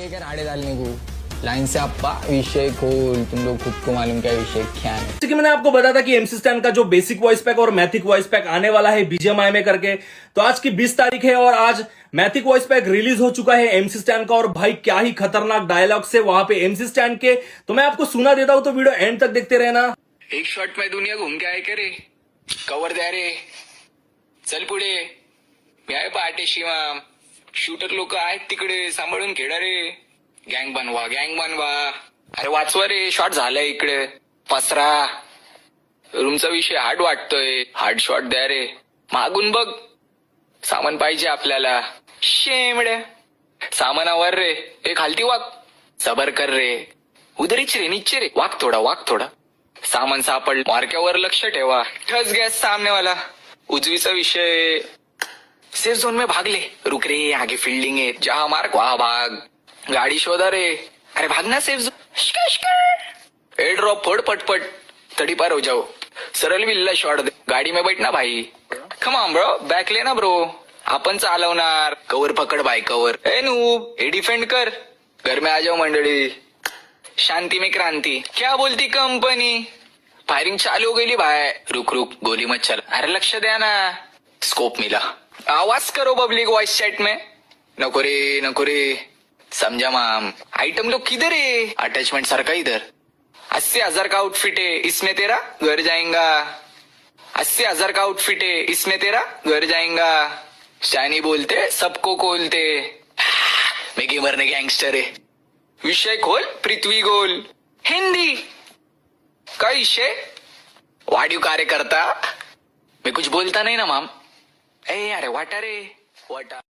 ये क्या राड़े डालने को लाइन से अप्पा विषय खोल, तुम लोग खुद को मालूम क्या विषय क्या है। जैसे कि मैंने आपको बताया था कि एमसी स्टैन का जो बेसिक वॉइस पैक और मैथिक वॉइस पैक आने वाला है बीजीएमआई में करके, तो आज की 20 तारीख है और आज मैथिक वॉइस पैक रिलीज हो चुका है एमसी स्टैन का। और भाई क्या ही खतरनाक डायलॉग से वहां पे एमसी स्टैन के, तो मैं आपको सुना देता हूं, तो वीडियो एंड तक देखते रहना। एक शॉट में दुनिया घूम के आहे का रे, कवर द्या रे, चल पुढे, मी आहे पाठीशी माम, शूटर लोक आहेत तिकडे, सांभाळून खेळा रे, गँग बनवा गँग बनवा, अरे वाचवा रे, शॉट झालाय इकडे, पसरा, रूमचा विषय हार्ड वाटतोय, हार्ड शॉट द्या रे, मागून बघ, सामान पाहिजे आपल्याला, शेमड्या, सामानावर रे, एक खालती वाग, सबर कर रे, उदरीच रे, नीचे रे, वाग थोडा, सामान सापड, मार्क्यावर लक्ष ठेवा, ठस गॅस सामने वाला, उजवीचा विषय, सेफ झोन में भाग ले, रुक रे, आगे फील्डिंग है, जहां मार्क वहां भाग, गाड़ी शोधा रे, अरे भागना सेफ जोन, एयर ड्रॉप फोड़ पटपट, तड़ी पार हो जाओ, सरळ विल्ला शॉट दे, गाडी में बैठना भाई, कम ऑन ब्रो, बैक लेना ब्रो, आपण चालवणार, कवर पकड भाई cover, A noob, a defend कर, घर में आ जाओ मंडळी, शांति में क्रांति, क्या बोलती कंपनी, फायरिंग चालू हो गई भाई, रुक गोली मत चल, अरे लक्ष द्या ना, स्कोप मिला, आवाज करो पब्लिक वॉइस चैट में, नको रे, समझा माम, आइटम लोग किधर है, अटैचमेंट सर का इधर, 80,000 का आउटफिट है, इसमें तेरा घर जाएगा, 80,000 का आउटफिट है, इसमें तेरा घर जाएगा, शानी बोलते सबको खोलते, मैं गेमर ने गैंगस्टर है, विषय खोल पृथ्वी गोल, हिंदी का विषय, वाडिव कार्यकर्ता, मैं कुछ बोलता नहीं ना माम, ए अरे वाटा रे वाटा।